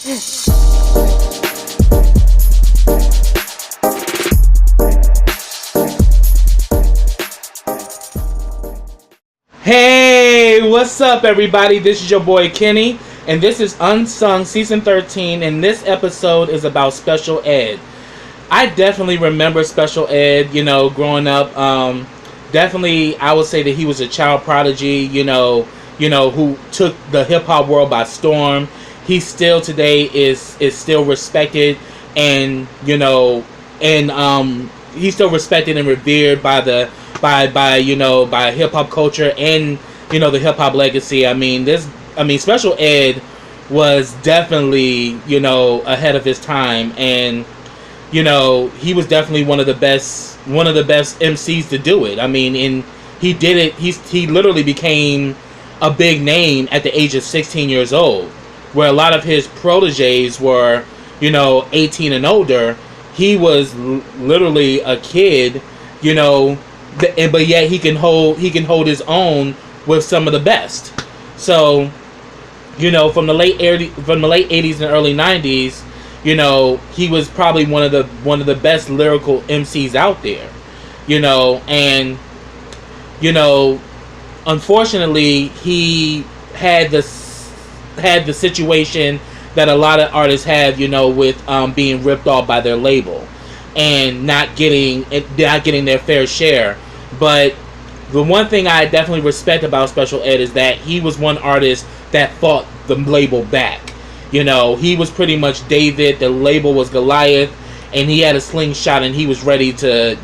Hey, what's up, everybody? This is your boy Kenny, and this is Unsung Season 13, and this episode is about special ed. I definitely remember special ed, growing up. Definitely, I would say that he was a child prodigy, who took the hip-hop world by storm. He still today is still respected, and, he's still respected and revered by hip hop culture and the hip hop legacy. Special ed was definitely ahead of his time, and he was definitely one of the best MCs to do it. And he did it. He literally became a big name at the age of 16 years old, where a lot of his proteges were 18 and older. He was literally a kid, but yet he can hold his own with some of the best. So, from the late 80s and early 90s, he was probably one of the best lyrical MCs out there. Unfortunately, he had the situation that a lot of artists have, with being ripped off by their label and not getting their fair share. But the one thing I definitely respect about Special Ed is that he was one artist that fought the label back. He was pretty much David, the label was Goliath, and he had a slingshot, and he was ready to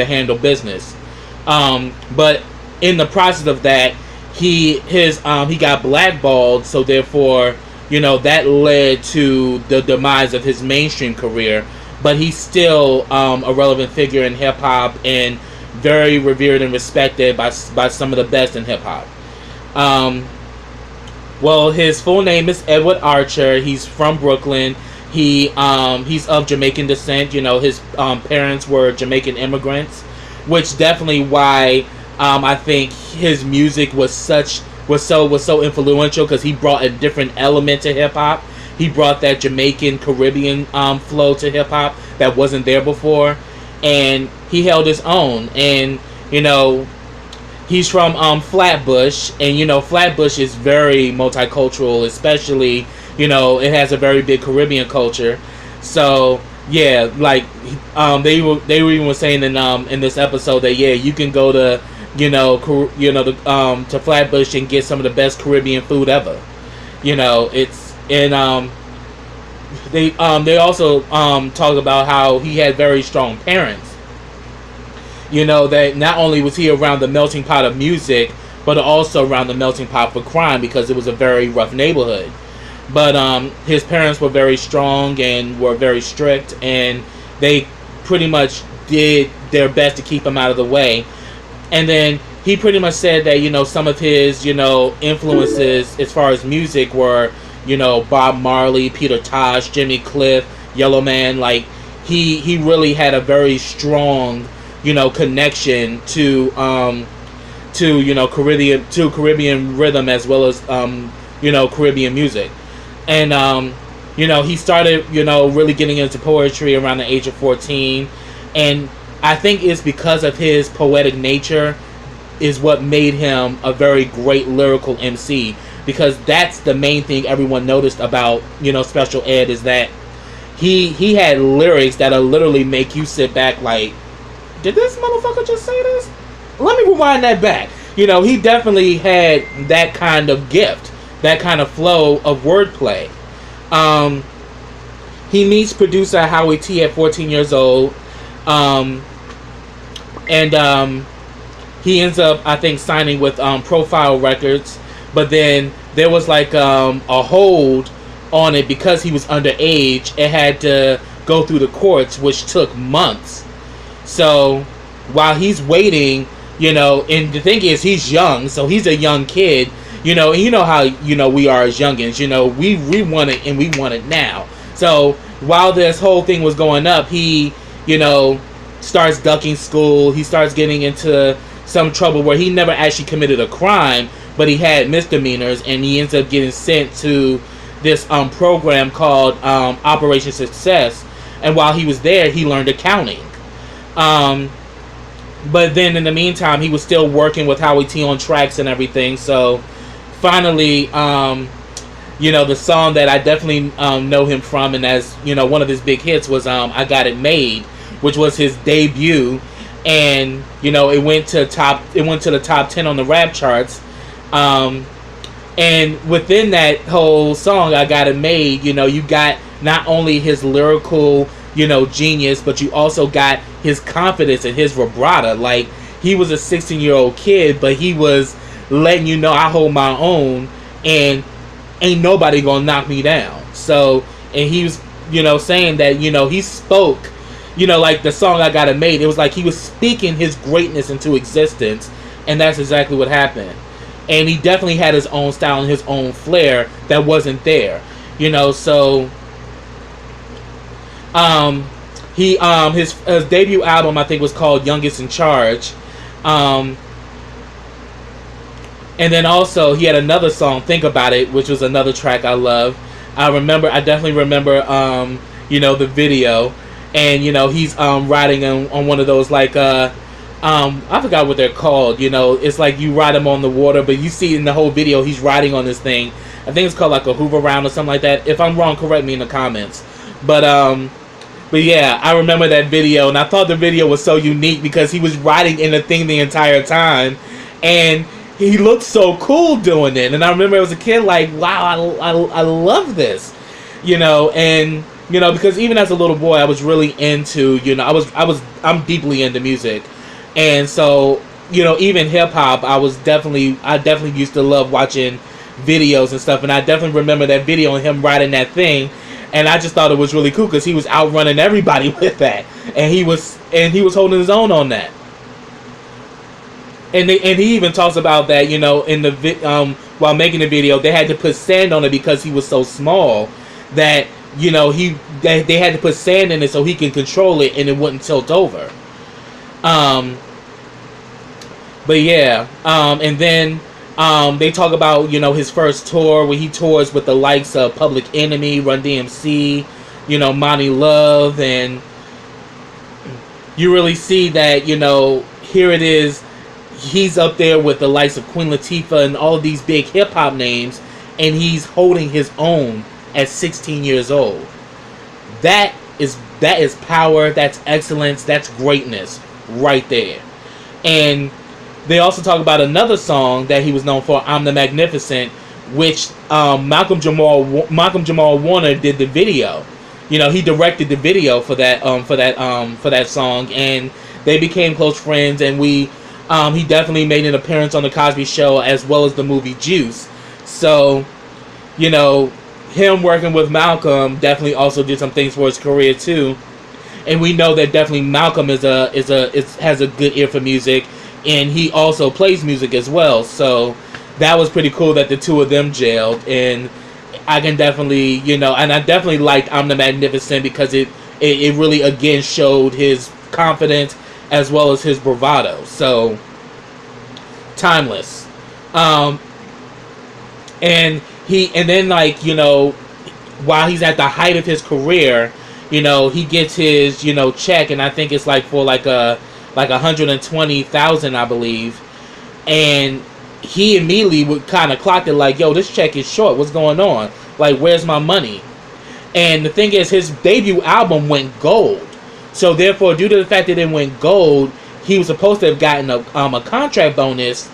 handle business. But in the process of that, he got blackballed, so therefore, that led to the demise of his mainstream career. But he's still a relevant figure in hip hop and very revered and respected by some of the best in hip hop. Well, his full name is Edward Archer. He's from Brooklyn. He's of Jamaican descent. His parents were Jamaican immigrants, which definitely why I think his music was so influential, because he brought a different element to hip hop. He brought that Jamaican Caribbean flow to hip hop that wasn't there before, and he held his own. And he's from Flatbush, and Flatbush is very multicultural, especially it has a very big Caribbean culture. So yeah, like they were even saying in this episode that you can go to to Flatbush and get some of the best Caribbean food ever. They also talk about how he had very strong parents. That not only was he around the melting pot of music, but also around the melting pot for crime, because it was a very rough neighborhood. But his parents were very strong and were very strict, and they pretty much did their best to keep him out of the way. And then he pretty much said that some of his influences as far as music were Bob Marley, Peter Tosh, Jimmy Cliff, Yellow Man. Like he really had a very strong connection to Caribbean rhythm, as well as Caribbean music. And he started really getting into poetry around the age of 14, and I think it's because of his poetic nature is what made him a very great lyrical MC, because that's the main thing everyone noticed about Special Ed, is that he had lyrics that'll literally make you sit back like, did this motherfucker just say this? Let me rewind that back. He definitely had that kind of gift, that kind of flow of wordplay. He meets producer Howie T at 14 years old. And he ends up, I think, signing with Profile Records. But then there was like a hold on it because he was underage. It had to go through the courts, which took months. So while he's waiting, and the thing is, he's young, so he's a young kid, and how we are as youngins. We want it, and we want it now. So while this whole thing was going up, he starts ducking school. He starts getting into some trouble where he never actually committed a crime, but he had misdemeanors, and he ends up getting sent to this program called Operation Success, and while he was there, he learned accounting. But then in the meantime, he was still working with Howie T on tracks and everything. So finally, the song that I definitely know him from, and as one of his big hits was "I Got It Made," which was his debut, and it went to the top 10 on the rap charts. And within that whole song, "I Got It Made," you got not only his lyrical genius, but you also got his confidence and his vibrato. Like, he was a 16-year-old kid, but he was letting you know, I hold my own, and ain't nobody gonna knock me down. So, and he was, saying that, he spoke, like the song "I Got It Made," it was like he was speaking his greatness into existence, and that's exactly what happened. And he definitely had his own style and his own flair that wasn't there, so his debut album, I think, was called "Youngest in Charge," and then also he had another song, "Think About It," which was another track I love. I definitely remember the video, and he's riding on one of those, like I forgot what they're called. It's like you ride him on the water, but you see in the whole video he's riding on this thing. I think it's called like a Hoover Round or something like that. If I'm wrong, correct me in the comments. But yeah, I remember that video, and I thought the video was so unique because he was riding in the thing the entire time, and he looked so cool doing it. And I remember as a kid, like, wow, I love this, and because even as a little boy, I was really into, I'm deeply into music, and so even hip hop, I definitely used to love watching videos and stuff, and I definitely remember that video of him riding that thing. And I just thought it was really cool because he was outrunning everybody with that, and he was holding his own on that. And he even talks about that, in the while making the video, they had to put sand on it because he was so small that they had to put sand in it so he can control it and it wouldn't tilt over. But yeah, and then. They talk about, his first tour where he tours with the likes of Public Enemy, Run DMC, Monty Love, and you really see that, here it is, he's up there with the likes of Queen Latifah and all of these big hip-hop names, and he's holding his own at 16 years old. That is power, that's excellence, that's greatness right there. And they also talk about another song that he was known for, "I'm the Magnificent," which Malcolm Jamal Warner did the video. He directed the video for that song, and they became close friends. And he definitely made an appearance on the Cosby Show as well as the movie Juice. So, him working with Malcolm definitely also did some things for his career too. And we know that definitely Malcolm has a good ear for music. And he also plays music as well, so that was pretty cool that the two of them jailed. And I can definitely, and I definitely liked "I'm the Magnificent" because it really again showed his confidence as well as his bravado. So timeless. And then while he's at the height of his career, he gets his check, and I think it's like for like $120,000, I believe, and he immediately would kind of clock it like, yo, this check is short, what's going on, like, where's my money? And the thing is, his debut album went gold, so therefore, due to the fact that it went gold, he was supposed to have gotten a contract bonus,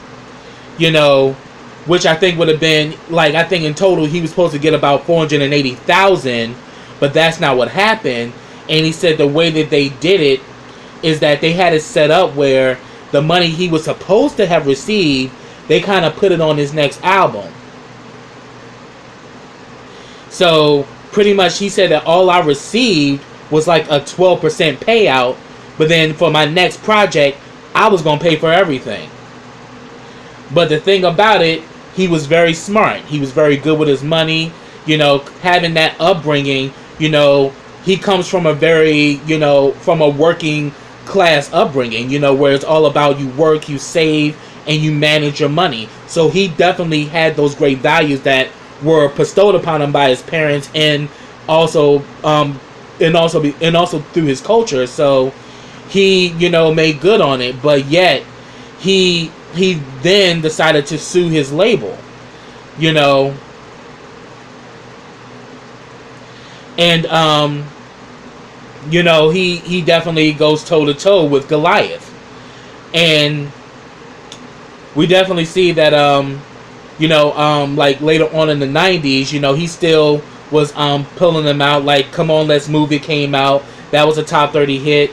which I think would have been, like, I think in total he was supposed to get about $480,000, but that's not what happened. And he said the way that they did it is that they had it set up where the money he was supposed to have received, they kind of put it on his next album. So pretty much he said that all I received was like a 12% payout, but then for my next project, I was going to pay for everything. But the thing about it, he was very smart. He was very good with his money, having that upbringing, he comes from a very, from a working class upbringing, where it's all about you work, you save, and you manage your money. So he definitely had those great values that were bestowed upon him by his parents, and also through his culture. So he, made good on it, but yet he then decided to sue his label, and he definitely goes toe to toe with Goliath, and we definitely see that like later on in the 90s, he still was pulling them out. Like Come On Let's Move It came out. That was a top 30 hit.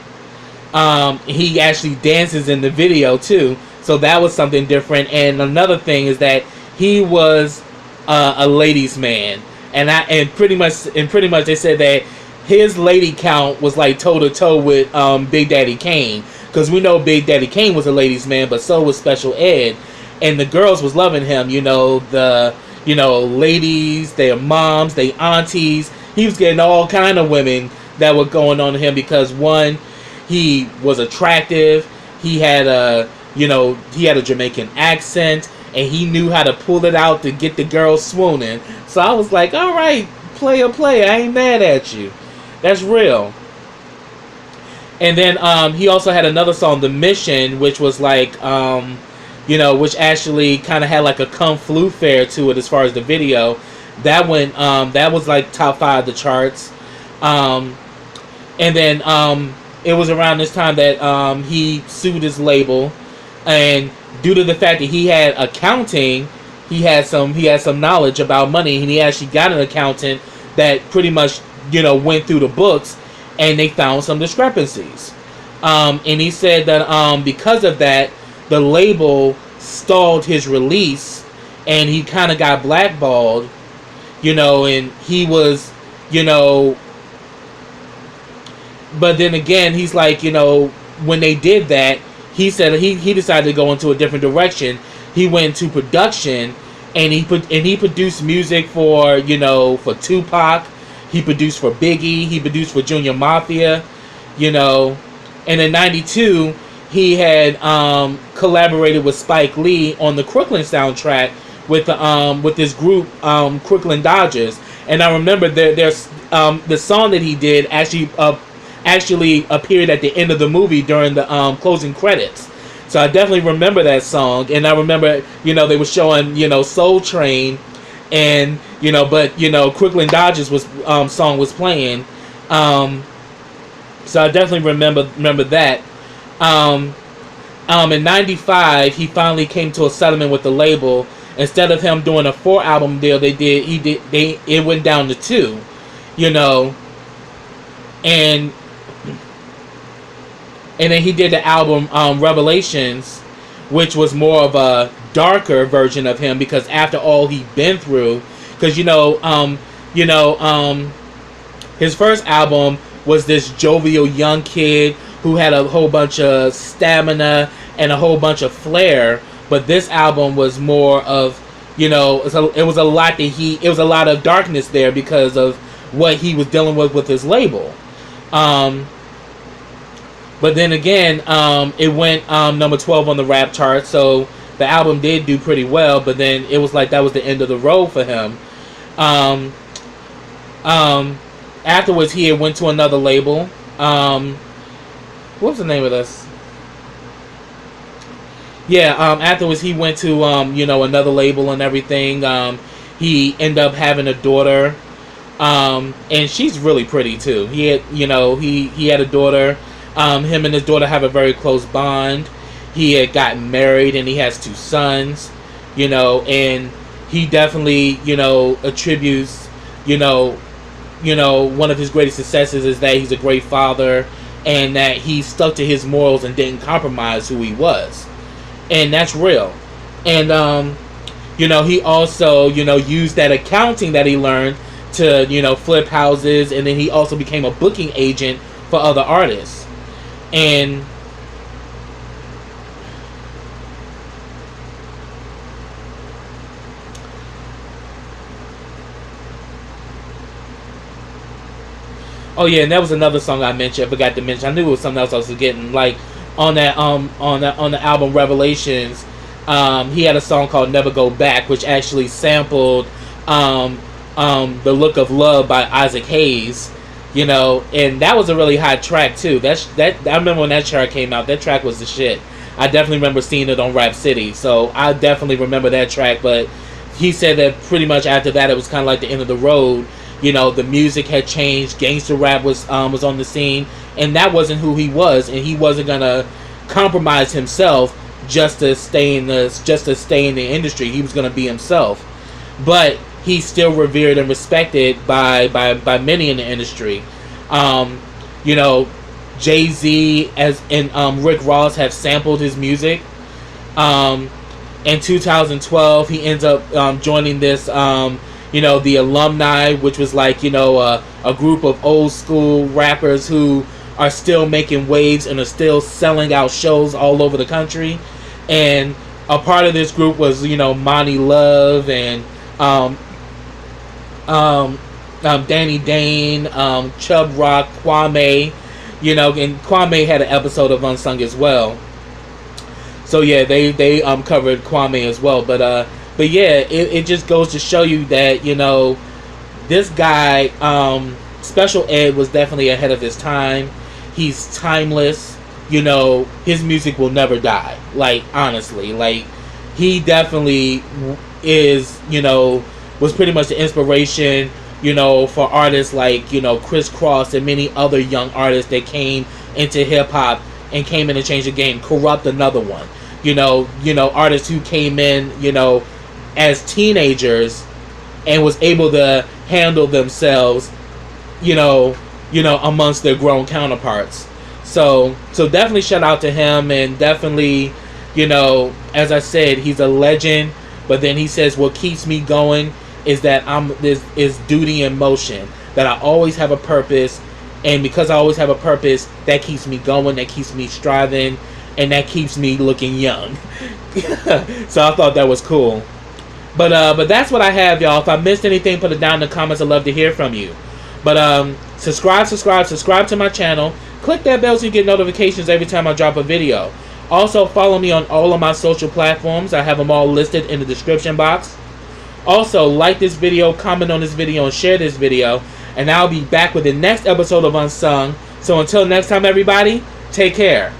He actually dances in the video too, so that was something different. And another thing is that he was a ladies' man, and pretty much they said that his lady count was like toe to toe with Big Daddy Kane, because we know Big Daddy Kane was a ladies' man, but so was Special Ed, and the girls was loving him. The ladies, their moms, their aunties. He was getting all kind of women that were going on to him because, one, he was attractive. He had a Jamaican accent, and he knew how to pull it out to get the girls swooning. So I was like, all right, player, I ain't mad at you. That's real. And then he also had another song, The Mission, which was like, which actually kind of had like a Kung Flu fare to it as far as the video. That went, that was like top 5 of the charts. And then it was around this time that he sued his label, and due to the fact that he had accounting, he had some knowledge about money, and he actually got an accountant that pretty much went through the books, and they found some discrepancies. And he said that because of that, the label stalled his release, and he kind of got blackballed, and he was, but then again, he's like, when they did that, he said he decided to go into a different direction. He went to production, and he produced music for Tupac. He produced for Biggie. He produced for Junior Mafia, and in '92 he had collaborated with Spike Lee on the Crooklyn soundtrack with this group Crooklyn Dodgers. And I remember there's the song that he did actually appeared at the end of the movie during the closing credits. So I definitely remember that song, and I remember they were showing Soul Train, and but Crooklyn Dodgers song was playing. So I definitely remember that. In '95 he finally came to a settlement with the label. Instead of him doing a 4-album deal, it went down to 2, and then he did the album Revelations, which was more of a darker version of him, because after all he'd been through, because his first album was this jovial young kid who had a whole bunch of stamina and a whole bunch of flair. But this album was more of, it was a lot of darkness there because of what he was dealing with his label. But then again, it went number 12 on the rap chart, so the album did do pretty well. But then it was like that was the end of the road for him. Afterwards, he had went to another label. What was the name of this? Yeah, afterwards he went to another label and everything. He ended up having a daughter, and she's really pretty too. He had he had a daughter. Him and his daughter have a very close bond. He had gotten married, and he has 2 sons. And he definitely attributes one of his greatest successes is that he's a great father, and that he stuck to his morals and didn't compromise who he was. And that's real. And he also used that accounting that he learned to flip houses, and then he also became a booking agent for other artists. And oh yeah, and that was another song I mentioned. I forgot to mention. I knew it was something else I was forgetting. Like on the album Revelations, he had a song called Never Go Back, which actually sampled The Look of Love by Isaac Hayes, you know, and that was a really hot track too. That I remember when that track came out. That track was the shit. I definitely remember seeing it on Rap City, so I definitely remember that track. But he said that pretty much after that, it was kind of like the end of the road. You know, the music had changed. Gangster rap was on the scene, and that wasn't who he was, and he wasn't gonna compromise himself just to stay in the industry. He was gonna be himself, but he's still revered and respected by many in the industry. You know, Jay-Z and Rick Ross have sampled his music. In 2012, he ends up joining this, you know, the Alumni, which was like, you know, a group of old school rappers who are still making waves and are still selling out shows all over the country. And a part of this group was, you know, Monty Love and Danny Dane, Chubb Rock, Kwame, you know, and Kwame had an episode of Unsung as well. So yeah, they covered Kwame as well. But yeah, it just goes to show you that, you know, this guy, Special Ed, was definitely ahead of his time. He's timeless. You know, his music will never die. Like, honestly, like, he definitely is, you know, was pretty much the inspiration, you know, for artists like, you know, Criss Cross and many other young artists that came into hip-hop and came in and changed the game. Corrupt, another one. You know, artists who came in, you know, as teenagers and was able to handle themselves, you know, amongst their grown counterparts. So definitely shout out to him, and definitely, you know, as I said, he's a legend. But then he says, what keeps me going is that is duty in motion. That I always have a purpose, and because I always have a purpose, that keeps me going, that keeps me striving, and that keeps me looking young. So I thought that was cool. But that's what I have, y'all. If I missed anything, put it down in the comments. I'd love to hear from you. But subscribe to my channel. Click that bell so you get notifications every time I drop a video. Also, follow me on all of my social platforms. I have them all listed in the description box. Also, like this video, comment on this video, and share this video. And I'll be back with the next episode of Unsung. So until next time, everybody, take care.